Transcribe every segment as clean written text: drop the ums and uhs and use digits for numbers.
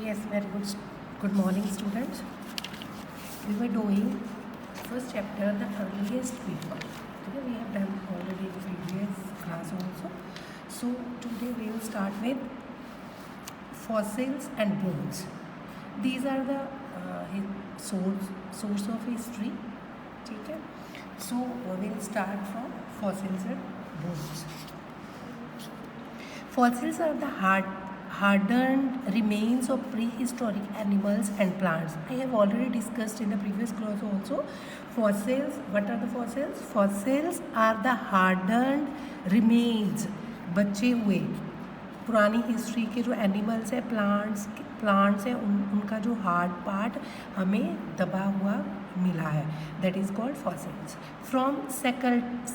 Yes, very good. Good morning, students. We were doing first chapter, the earliest people. Okay, we have done already in previous class also. So today we will start with fossils and bones. These are the source of history. ठीक है? So we will start from fossils and bones. Fossils are the hardened remains of prehistoric animals and plants. I have already discussed in the previous class also. Fossils, what are the fossils? Fossils are the hardened remains, बचे हुए पुरानी history के जो animals है, plants है, उनका जो hard part हमें दबा हुआ मिला है, that is called fossils. From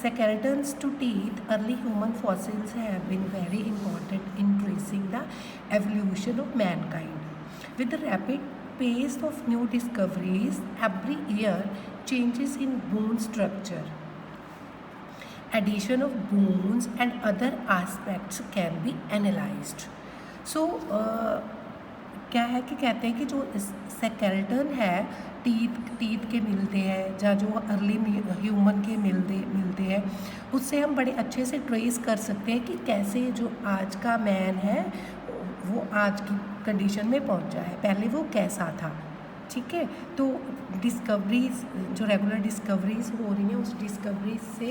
skeletons to teeth, early human fossils have been very important in tracing the evolution of mankind. With the rapid pace of new discoveries, every year changes in bone structure, addition of bones and other aspects can be analyzed. So क्या है कि कहते हैं कि जो skeleton है, teeth के मिलते हैं, या जो अर्ली ह्यूमन के मिलते हैं, उससे हम बड़े अच्छे से ट्रेस कर सकते हैं कि कैसे जो आज का मैन है वो आज की कंडीशन में पहुंचा है, पहले वो कैसा था. ठीक है, तो डिस्कवरीज जो रेगुलर डिस्कवरीज हो रही हैं, उस डिस्कवरीज से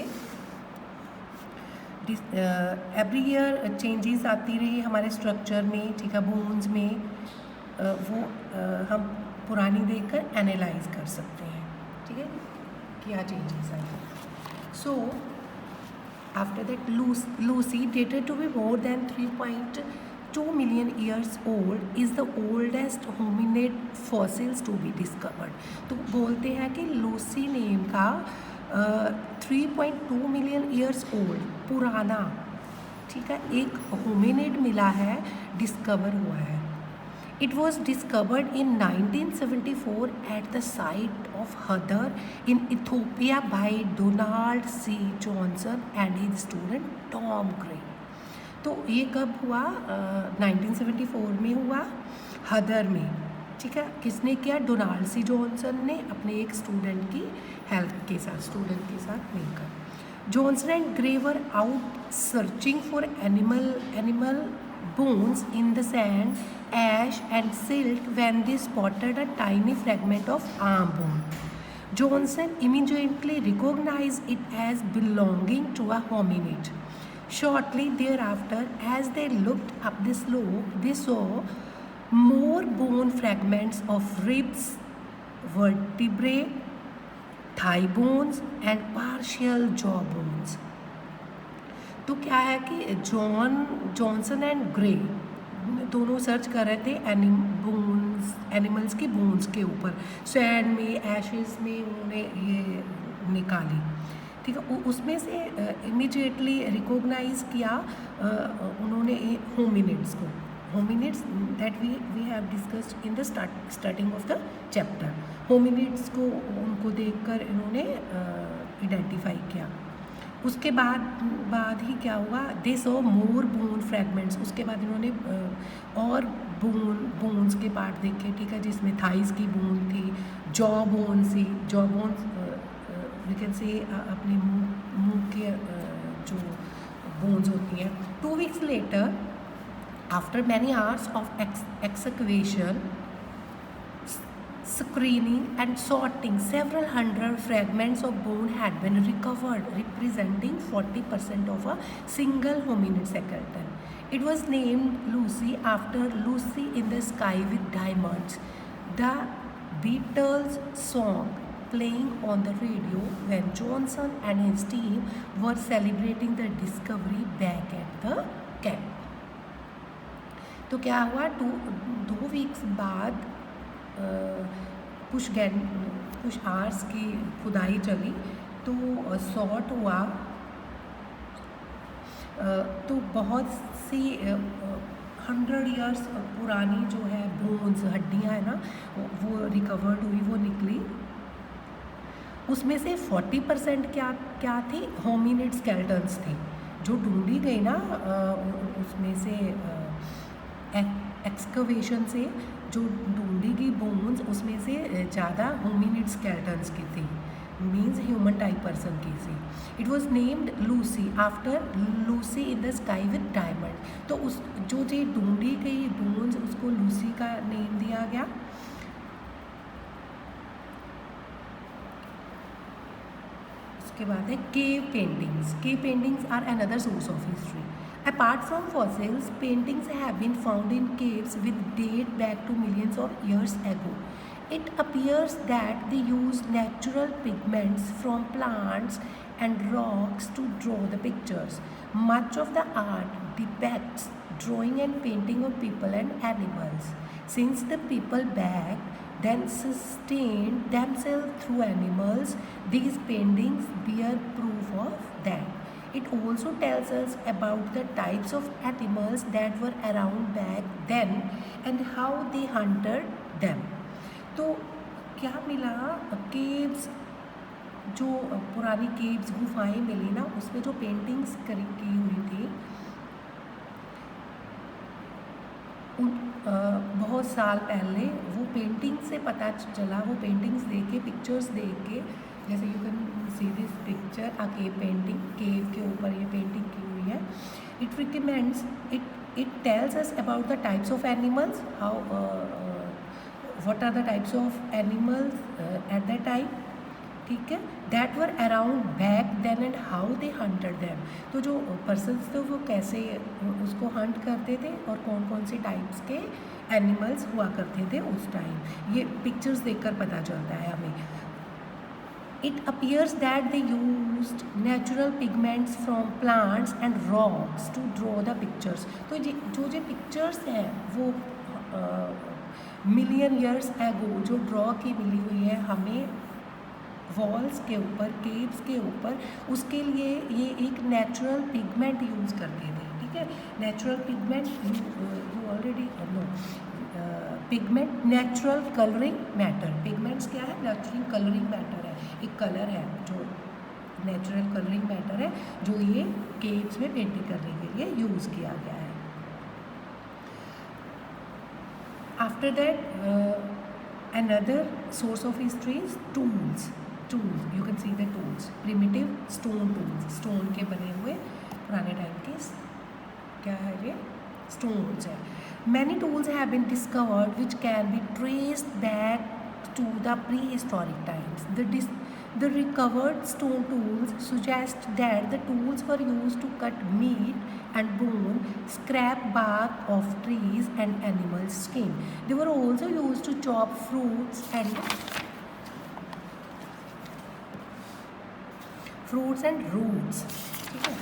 एवरी ईयर चेंजेस आती रही हमारे स्ट्रक्चर में. ठीक है, बोन्स में वो हम पुरानी देखकर एनालाइज कर सकते हैं. ठीक है, क्या चेंजेस आई. So after that Lucy dated to be more than 3.2 million years old is the oldest hominid fossils to be discovered. तो बोलते हैं कि लूसी नेम का 3.2 million years old पुराना, ठीक है, एक होमिनिड मिला है, डिस्कवर हुआ है. It was discovered in 1974 at the site of Hadar in Ethiopia by Donald C. Johnson and his student Tom Gray. तो ये कब हुआ? 1974 में हुआ, हदर में. ठीक है, किसने किया? डोनाल्ड सी जॉनसन ने अपने एक स्टूडेंट की हेल्प के साथ मिलकर. Johnson and grey were out searching for animal bones in the sand, ash and silt when they spotted a tiny fragment of arm bone. Johnson immediately recognized it as belonging to a hominid. Shortly thereafter, as they looked up the slope, they saw more bone fragments of ribs, vertebrae, thigh bones and partial jaw bones. तो क्या है कि Johnson and grey दोनों search कर रहे थे animals के bones के ऊपर. सैंड में, एशेस में उन्होंने ये निकाली. ठीक है, उसमें से इमीडिएटली रिकॉग्नाइज किया उन्होंने होमिनिड्स को. Hominids that we have discussed in the starting of the chapter. Hominids को उनको देखकर इन्होंने आइडेंटिफाई किया. उसके बाद ही क्या हुआ? They saw more bone fragments. उसके बाद इन्होंने और बोन्स के पार्ट देखे. ठीक है, जिसमें थाइस की बोन थी, जॉ बोन्स वी कैन से अपने मुंह के जो बोन्स होती हैं. 2 weeks later, after many hours of excavation, screening and sorting, several hundred fragments of bone had been recovered, representing 40% of a single hominid skeleton. It was named Lucy after Lucy in the Sky with Diamonds, the Beatles song playing on the radio when Johnson and his team were celebrating the discovery back at the camp. तो क्या हुआ? 2 weeks बाद कुछ hours की खुदाई चली, तो sort हुआ, तो बहुत सी 100 years पुरानी जो है बोन्स, हड्डियाँ है ना, वो रिकवर्ड हुई, वो निकली. उसमें से 40% क्या थी? होमिनिड स्केलेटन्स थी जो ढूंढी गई ना. उसमें से एक्सकवेशन से जो ढूंढी गई बोन्स उसमें से ज़्यादा होमिनिड स्केलेटन्स की थी, मीन्स ह्यूमन टाइप पर्सन की थी। It was named Lucy after Lucy in the sky with diamond. तो उस जो ढूंढी गई बोन्स उसको लूसी का नेम दिया गया। उसके बाद है cave paintings. Cave paintings are another source of history. Apart from fossils, paintings have been found in caves which date back to millions of years ago. It appears that they used natural pigments from plants and rocks to draw the pictures. Much of the art depicts drawing and painting of people and animals. Since the people back then sustained themselves through animals, these paintings bear proof of that. It also tells us about the types of animals that were around back then and how they hunted them. तो क्या मिला, caves, जो पुरानी caves गुफाएं मिली ना, उसमें जो paintings की हुई थी बहुत साल पहले, वो पेंटिंग से पता चला, वो पेंटिंग्स देख के, पिक्चर्स देख के, जैसे you can see this picture, a cave painting, cave के ऊपर ये पेंटिंग की हुई है। It recommends, it tells us about the types of animals, how what are the types of animals at the time, ठीक है, that were around back then and how they hunted them. तो जो persons थे वो कैसे उसको Hunt करते थे और कौन कौन से टाइप्स के एनिमल्स हुआ करते थे उस टाइम, ये पिक्चर्स देखकर पता चलता है हमें। It appears that they used natural pigments from plants and rocks to draw the pictures. तो जो पिक्चर्स हैं वो मिलियन ईयर्स एगो जो ड्रॉ की मिली हुई है हमें वॉल्स के ऊपर, केव्स के ऊपर, उसके लिए ये एक नेचुरल पिगमेंट यूज़ करते थे, ठीक है। Natural pigment you already know, pigment natural colouring matter. Pigments क्या है? नेचुरल कलरिंग मैटर है, एक कलर है जो नेचुरल कलरिंग मैटर है, जो ये केव्स में पेंटिंग करने के लिए यूज़ किया गया है। After that another source of history is tools. You can see the tools, primitive stone tools, stone के बने हुए पुराने टाइम के क्या है ये, stones है। Many tools have been discovered which can be traced back to the prehistoric times. The recovered stone tools suggest that the tools were used to cut meat and bone, scrap bark of trees and animal skin. They were also used to chop fruits and roots. ठीक है,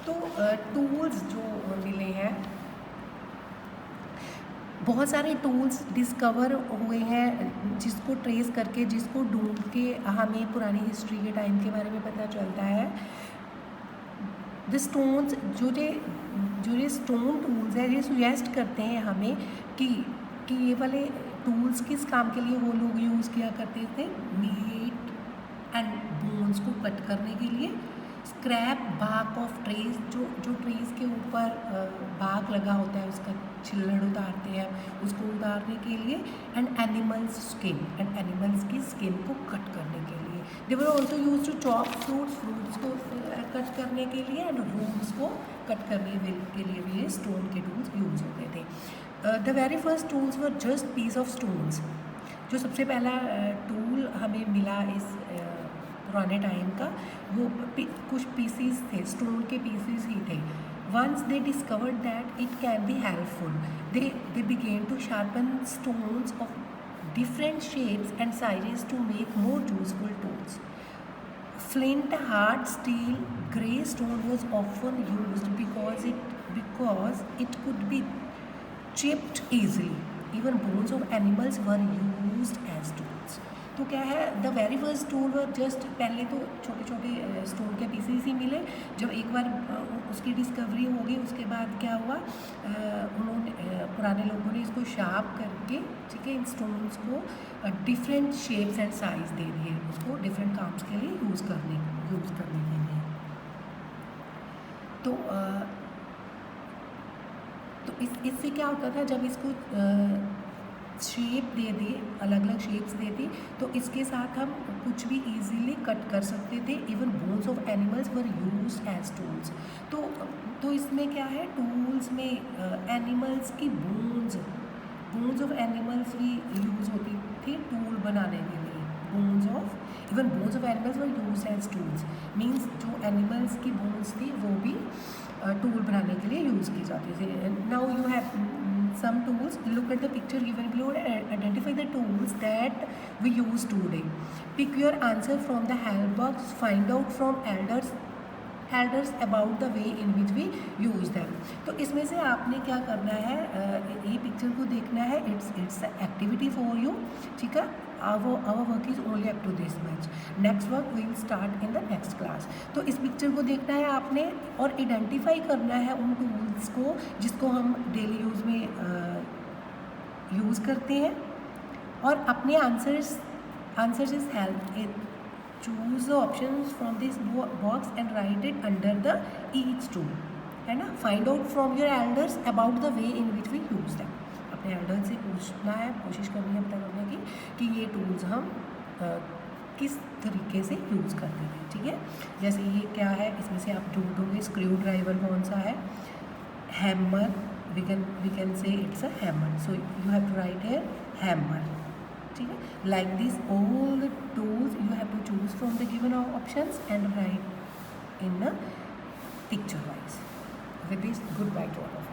तो tools जो मिले हैं, बहुत सारे tools discover हुए हैं जिसको ट्रेस करके, जिसको ढूंढ के हमें पुरानी हिस्ट्री के टाइम के बारे में पता चलता है। द स्टोन्स, जो ये स्टोन टूल्स है, ये सुजेस्ट करते हैं हमें कि ये वाले टूल्स किस काम के लिए वो लोग यूज़ किया करते थे, मीट एंड बोन्स को कट करने के लिए, स्क्रैप बार्क ऑफ ट्रीज, जो ट्रीज़ के ऊपर बार्क लगा होता है उसका छिल्लड़ उतारते हैं, उसको उतारने के लिए, and animals skin, and animals की स्किन को कट करने के लिए। They were also use to chop fruits को कट करने के लिए, एंड रूट्स को कट करने के लिए भी ये स्टोन के टूल्स यूज होते थे। The very first tools were just piece of stones. जो सबसे पहला टूल हमें मिला इस पुराने टाइम का, वो कुछ पीसीस थे, स्टोन के पीसीस ही थे। Once they discovered that it can be helpful, they began to sharpen stones of different shapes and sizes to make more useful tools. Flint, hard steel, grey stone was often used because it could be chipped easily. Even bones of animals were used as tools. तो क्या है, the very first tool were just, पहले तो छोटे छोटे stone के pieces ही मिले। जब एक बार उसकी डिस्कवरी हो गई, उसके बाद क्या हुआ, उन्होंने पुराने लोगों ने इसको शार्प करके, ठीक है, इन स्टोन्स को डिफरेंट शेप्स एंड साइज दे दिए, उसको डिफरेंट काम्स के लिए यूज़ करने के लिए। तो इससे क्या होता था, जब इसको शेप दे दे, अलग अलग शेप्स दे दे, तो इसके साथ हम कुछ भी इजीली कट कर सकते थे. Even bones of animals were used as tools. तो इसमें क्या है, टूल्स में एनिमल्स की बोन्स ऑफ एनिमल्स भी यूज़ होती थी टूल बनाने के लिए. Bones of animals were used as tools, means जो एनिमल्स की बोन्स थी वो भी टूल बनाने के लिए यूज़ की जाती थी. Now you have some tools. Look at the picture given below and identify the tools that we use today. Pick your answer from the help box. Find out from elders about the way in which we use them. तो इसमें से आपने क्या करना है, ये picture को देखना है. It's activity for you. ठीक है, our work is only up to this much. Next work will start in the next class. तो इस पिक्चर को देखना है आपने और आइडेंटिफाई करना है उन टूल्स को जिसको हम डेली यूज़ में यूज़ करते हैं, और अपने answers is help. Choose the options from this box and write it under the each tool, है ना. Find out from your elders about the way in which we use them. अपने Elder से पूछना है, कोशिश करनी है पता करने की कि ये टूल्स हम किस तरीके से यूज़ करते हैं. ठीक है, जैसे ये क्या है, इसमें से आप ढूंढोगे स्क्रू ड्राइवर कौन सा है, hammer. We can say it's a hammer. So you have to write here hammer. ठीक है, like this all the tools you have to choose from the given options and write in a picture wise. With this, good bye to all of